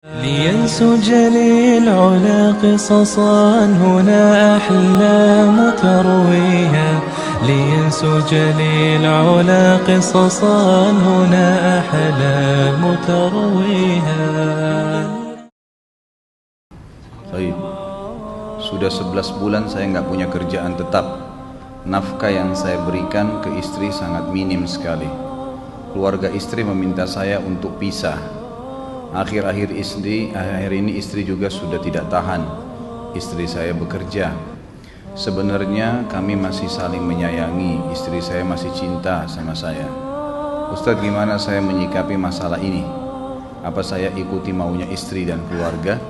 لينسج للعلا قصصا هنا أحلام ترويها لينسج للعلا قصصا هنا أحلام ترويها. Baik. Sudah 11 bulan saya nggak punya kerjaan tetap. Nafkah yang saya berikan ke istri sangat minim sekali. Keluarga istri meminta saya untuk pisah. Akhir-akhir ini istri juga sudah tidak tahan. Istri saya bekerja. Sebenarnya kami masih saling menyayangi. Istri saya masih cinta sama saya. Ustadz, gimana saya menyikapi masalah ini? Apa saya ikuti maunya istri dan keluarga?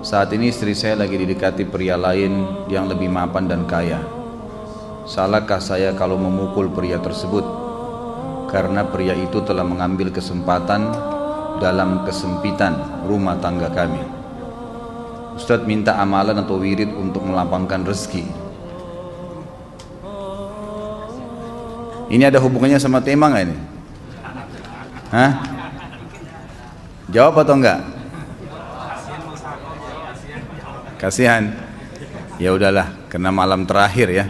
Saat ini istri saya lagi didekati pria lain yang lebih mapan dan kaya. Salahkah saya kalau memukul pria tersebut? Karena pria itu telah mengambil kesempatan dalam kesempitan rumah tangga kami. Ustadz minta amalan atau wirid untuk melapangkan rezeki. Ini ada hubungannya sama tema nggak ini? Hah? Jawab atau enggak? Kasihan. Ya udahlah, karena malam terakhir ya.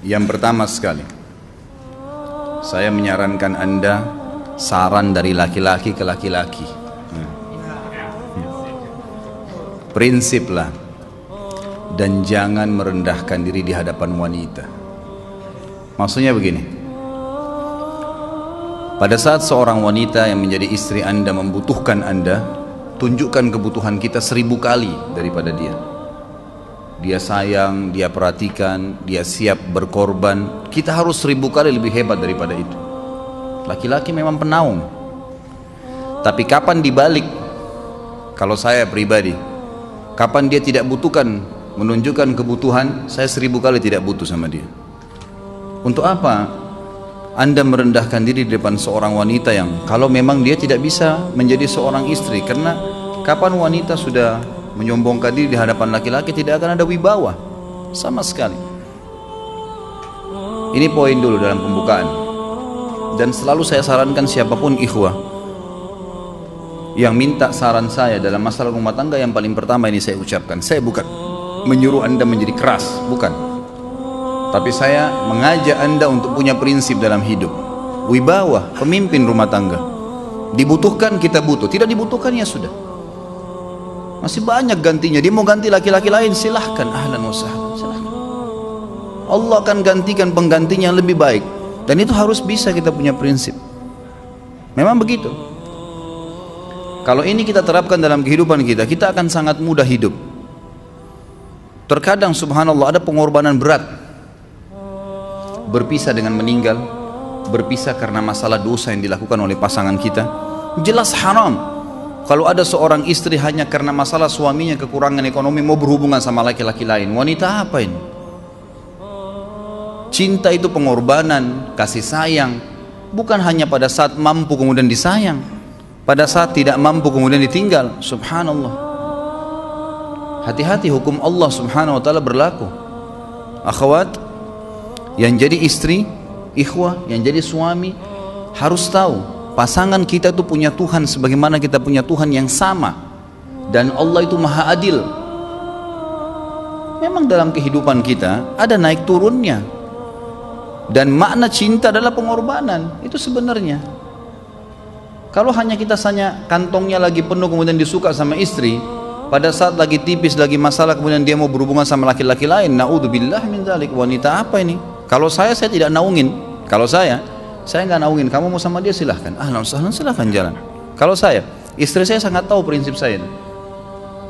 Yang pertama sekali, saya menyarankan Anda saran dari laki-laki ke laki-laki. Prinsiplah dan jangan merendahkan diri di hadapan wanita. Maksudnya begini, pada saat seorang wanita yang menjadi istri Anda membutuhkan Anda, tunjukkan kebutuhan kita 1000 kali daripada dia. Dia sayang, dia perhatikan, dia siap berkorban. Kita harus 1000 kali lebih hebat daripada itu. Laki-laki memang penaung. Tapi kapan dibalik? Kalau saya pribadi, kapan dia tidak butuhkan, menunjukkan kebutuhan, saya 1000 kali tidak butuh sama dia. Untuk apa Anda merendahkan diri di depan seorang wanita yang kalau memang dia tidak bisa menjadi seorang istri? Karena kapan wanita sudah menyombongkan diri di hadapan laki-laki, tidak akan ada wibawa sama sekali. Ini poin dulu dalam pembukaan. Dan selalu saya sarankan siapapun ikhwah yang minta saran saya dalam masalah rumah tangga, yang paling pertama ini saya ucapkan, saya bukan menyuruh Anda menjadi keras, bukan. Tapi saya mengajak Anda untuk punya prinsip dalam hidup. Wibawa, pemimpin rumah tangga. Dibutuhkan kita butuh, tidak dibutuhkan ya sudah. Masih banyak gantinya. Dia mau ganti laki-laki lain, silahkan, ahlan wa sahlan, silahkan. Allah akan gantikan penggantinya yang lebih baik. Dan itu harus bisa kita punya prinsip. Memang begitu. Kalau ini kita terapkan dalam kehidupan kita, kita akan sangat mudah hidup. Terkadang subhanallah ada pengorbanan berat. Berpisah dengan meninggal, berpisah karena masalah dosa yang dilakukan oleh pasangan kita, jelas haram. Kalau ada seorang istri hanya karena masalah suaminya kekurangan ekonomi mau berhubungan sama laki-laki lain, wanita apa ini? Cinta itu pengorbanan, kasih sayang. Bukan hanya pada saat mampu kemudian disayang, pada saat tidak mampu kemudian ditinggal. Subhanallah. Hati-hati, hukum Allah subhanahu wa ta'ala berlaku. Akhwat yang jadi istri, ikhwah yang jadi suami, harus tahu pasangan kita itu punya Tuhan sebagaimana kita punya Tuhan yang sama. Dan Allah itu maha adil. Memang dalam kehidupan kita ada naik turunnya. Dan makna cinta adalah pengorbanan. Itu sebenarnya. Kalau hanya kita kantongnya lagi penuh kemudian disuka sama istri, pada saat lagi tipis, lagi masalah kemudian dia mau berhubungan sama laki-laki lain, na'udzubillah min dzalik. Wanita apa ini? Kalau saya tidak naungin. Kalau saya nggak naungin. Kamu mau sama dia silahkan, ahlan sahlan, silahkan jalan. Kalau saya, istri saya sangat tahu prinsip saya.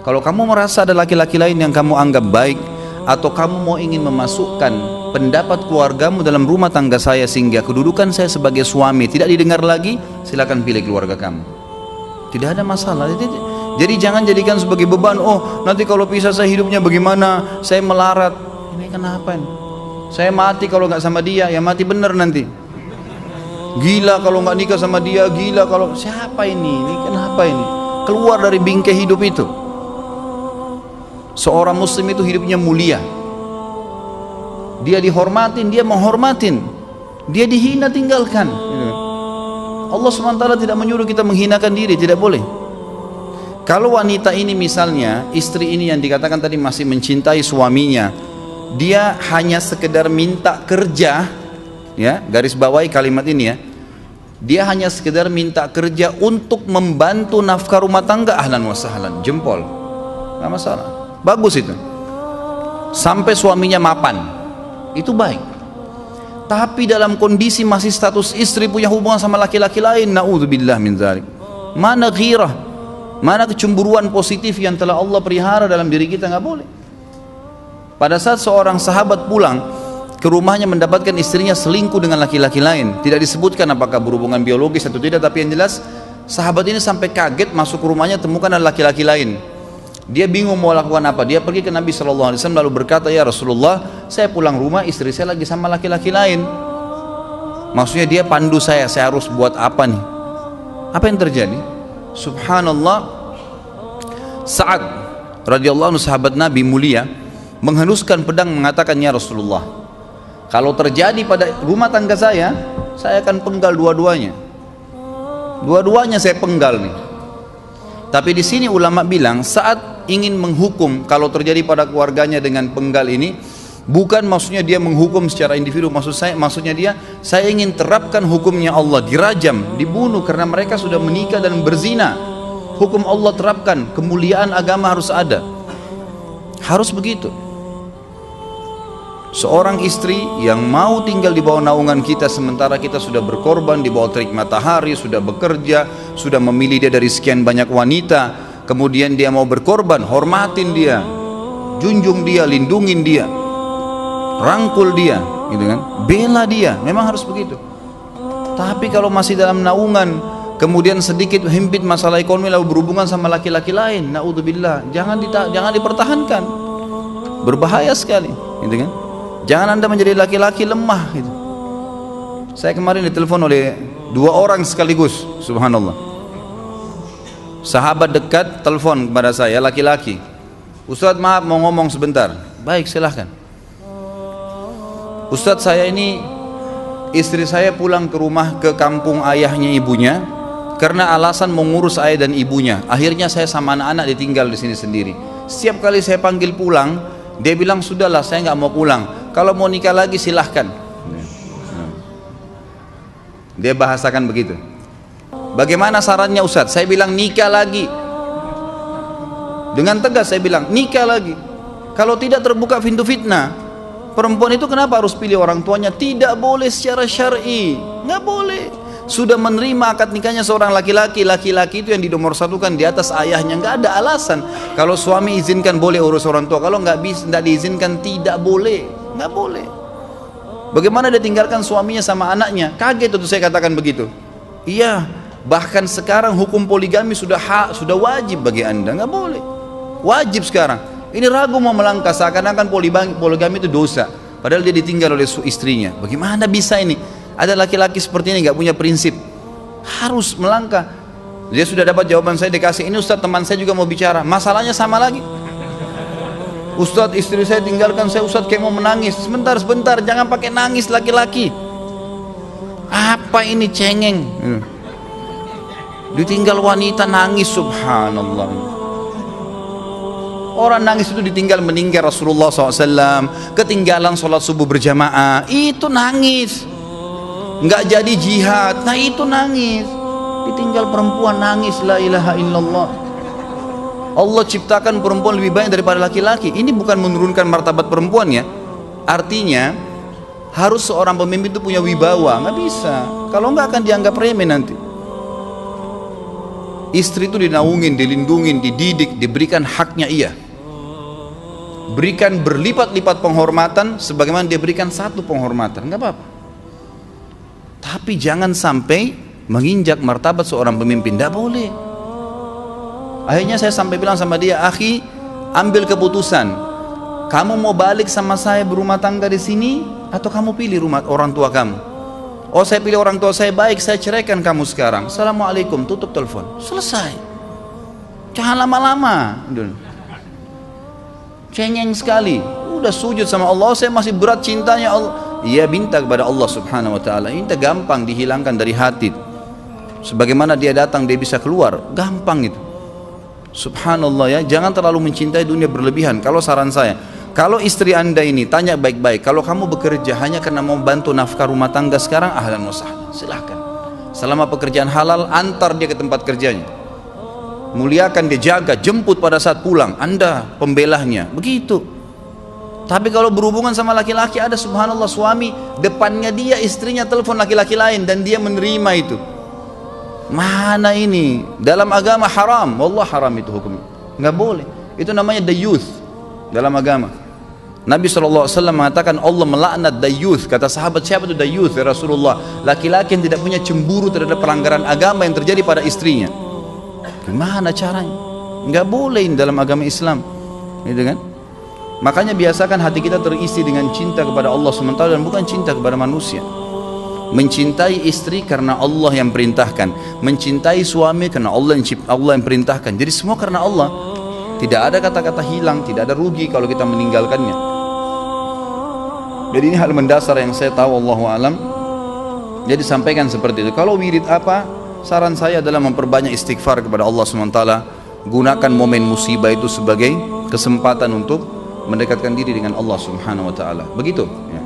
Kalau kamu merasa ada laki-laki lain yang kamu anggap baik, atau kamu mau ingin memasukkan pendapat keluargamu dalam rumah tangga saya sehingga kedudukan saya sebagai suami tidak didengar lagi, silahkan pilih keluarga kamu. Tidak ada masalah. Jadi jangan jadikan sebagai beban. Oh, nanti kalau pisah saya hidupnya bagaimana? Saya melarat. Ini kenapa ini? Saya mati kalau nggak sama dia, ya mati bener nanti. Gila kalau nggak nikah sama dia, gila kalau siapa ini? Ini kenapa ini? Keluar dari bingkai hidup itu. Seorang muslim itu hidupnya mulia. Dia dihormatin, dia menghormatin. Dia dihina, tinggalkan. Allah SWT tidak menyuruh kita menghinakan diri, tidak boleh. Kalau wanita ini misalnya, istri ini yang dikatakan tadi masih mencintai suaminya, dia hanya sekedar minta kerja, ya, garis bawahi kalimat ini ya, dia hanya sekedar minta kerja untuk membantu nafkah rumah tangga, ahlan wa sahlan, jempol, nggak masalah, bagus itu. Sampai suaminya mapan, itu baik. Tapi dalam kondisi masih status istri, punya hubungan sama laki-laki lain, na'udzubillah min dzalik, mana ghirah, mana kecemburuan positif yang telah Allah pelihara dalam diri kita, nggak boleh. Pada saat seorang sahabat pulang ke rumahnya mendapatkan istrinya selingkuh dengan laki-laki lain, tidak disebutkan apakah berhubungan biologis atau tidak, tapi yang jelas sahabat ini sampai kaget, masuk ke rumahnya temukan ada laki-laki lain. Dia bingung mau lakukan apa. Dia pergi ke Nabi SAW lalu berkata, ya Rasulullah, saya pulang rumah, istri saya lagi sama laki-laki lain. Maksudnya dia pandu saya harus buat apa nih? Apa yang terjadi? Subhanallah, Sa'ad radhiyallahu anhu, sahabat Nabi mulia, menghenuskan pedang mengatakan, ya Rasulullah, kalau terjadi pada rumah tangga saya akan penggal dua-duanya. Dua-duanya saya penggal nih. Tapi di sini ulama bilang, saat ingin menghukum kalau terjadi pada keluarganya dengan penggal ini, bukan maksudnya dia menghukum secara individu, maksudnya dia, saya ingin terapkan hukumnya Allah, dirajam, dibunuh karena mereka sudah menikah dan berzina. Hukum Allah terapkan, kemuliaan agama harus ada. Harus begitu. Seorang istri yang mau tinggal di bawah naungan kita sementara kita sudah berkorban di bawah terik matahari, sudah bekerja, sudah memilih dia dari sekian banyak wanita, kemudian dia mau berkorban, hormatin dia, junjung dia, lindungin dia, rangkul dia, gitu kan, bela dia, memang harus begitu. Tapi kalau masih dalam naungan, kemudian sedikit himpit masalah ekonomi lalu berhubungan sama laki-laki lain, naudzubillah, jangan dipertahankan, berbahaya sekali, gitu kan. Jangan Anda menjadi laki-laki lemah gitu. Saya kemarin ditelepon oleh dua orang sekaligus, subhanallah. Sahabat dekat telepon kepada saya, laki-laki. Ustadz, maaf mau ngomong sebentar. Baik, silahkan. Ustadz, saya ini, istri saya pulang ke rumah ke kampung ayahnya ibunya karena alasan mengurus ayah dan ibunya. Akhirnya saya sama anak-anak ditinggal di sini sendiri. Setiap kali saya panggil pulang, dia bilang, sudahlah saya nggak mau pulang, kalau mau nikah lagi silahkan. Dia bahasakan begitu. Bagaimana sarannya Ustadz? Saya bilang nikah lagi. Dengan tegas saya bilang nikah lagi. Kalau tidak terbuka pintu fitnah. Perempuan itu kenapa harus pilih orang tuanya? Tidak boleh secara syar'i, nggak boleh. Sudah menerima akad nikahnya seorang laki-laki, laki-laki itu yang dinomorsatukan di atas ayahnya, nggak ada alasan. Kalau suami izinkan boleh urus orang tua, kalau nggak diizinkan tidak boleh, nggak boleh. Bagaimana dia tinggalkan suaminya sama anaknya? Kaget itu saya katakan begitu. Iya, bahkan sekarang hukum poligami sudah wajib bagi Anda, nggak boleh, wajib sekarang. Ini ragu mau melangkah seakan-akan poligami itu dosa, padahal dia ditinggal oleh istrinya. Bagaimana bisa ini? Ada laki-laki seperti ini nggak punya prinsip, harus melangkah. Dia sudah dapat jawaban saya, dikasih ini, Ustadz teman saya juga mau bicara, masalahnya sama lagi. Ustadz, istri saya tinggalkan saya, Ustadz kayak mau menangis. Sebentar, jangan pakai nangis laki-laki. Apa ini cengeng? Ditinggal wanita nangis, subhanallah. Orang nangis itu ditinggal meninggal Rasulullah SAW, ketinggalan sholat subuh berjamaah, itu nangis. Nggak jadi jihad, nah itu nangis. Ditinggal perempuan nangis, la ilaha illallah. Allah ciptakan perempuan lebih banyak daripada laki-laki. Ini bukan menurunkan martabat perempuan ya. Artinya harus seorang pemimpin itu punya wibawa. Nggak bisa, kalau nggak akan dianggap remeh nanti. Istri itu dinaungin, dilindungin, dididik, diberikan haknya ia. Berikan berlipat-lipat penghormatan sebagaimana dia berikan satu penghormatan, nggak apa-apa. Tapi jangan sampai menginjak martabat seorang pemimpin, tidak boleh. Akhirnya saya sampai bilang sama dia, akhi, ambil keputusan. Kamu mau balik sama saya berumah tangga di sini, atau kamu pilih rumah orang tua kamu? Oh, saya pilih orang tua saya, baik, saya ceraikan kamu sekarang. Assalamualaikum, tutup telepon, selesai. Jangan lama-lama. Cengeng sekali. Udah sujud sama Allah, saya masih berat cintanya Allah. ia minta kepada Allah subhanahu wa ta'ala. Minta gampang dihilangkan dari hati. Sebagaimana dia datang dia bisa keluar, gampang itu. Subhanallah ya, jangan terlalu mencintai dunia berlebihan. Kalau saran saya, kalau istri anda ini tanya baik-baik, kalau kamu bekerja hanya karena mau bantu nafkah rumah tangga sekarang, ahlan wa sahlan, silahkan. Selama pekerjaan halal, antar dia ke tempat kerjanya, muliakan dia, jaga, jemput pada saat pulang, anda pembelahnya, begitu. Tapi kalau berhubungan sama laki-laki, ada subhanallah suami depannya dia istrinya telepon laki-laki lain dan dia menerima itu. Mana ini? Dalam agama haram, wallah haram itu hukumnya, nggak boleh. Itu namanya dayuth dalam agama. Nabi SAW mengatakan Allah melaknat dayuth. Kata sahabat, siapa itu dayuth ya Rasulullah? Laki-laki yang tidak punya cemburu terhadap pelanggaran agama yang terjadi pada istrinya. Gimana caranya? Nggak boleh dalam agama Islam, gitu kan? Makanya biasakan hati kita terisi dengan cinta kepada Allah SWT dan bukan cinta kepada manusia. Mencintai istri karena Allah yang perintahkan, mencintai suami karena Allah yang perintahkan. Jadi semua karena Allah. Tidak ada kata-kata hilang, tidak ada rugi kalau kita meninggalkannya. Jadi ini hal mendasar yang saya tahu, Allahu alam. Jadi sampaikan seperti itu. Kalau wirid apa? Saran saya adalah memperbanyak istighfar kepada Allah SWT. Gunakan momen musibah itu sebagai kesempatan untuk mendekatkan diri dengan Allah Subhanahu wa taala. Begitu ya.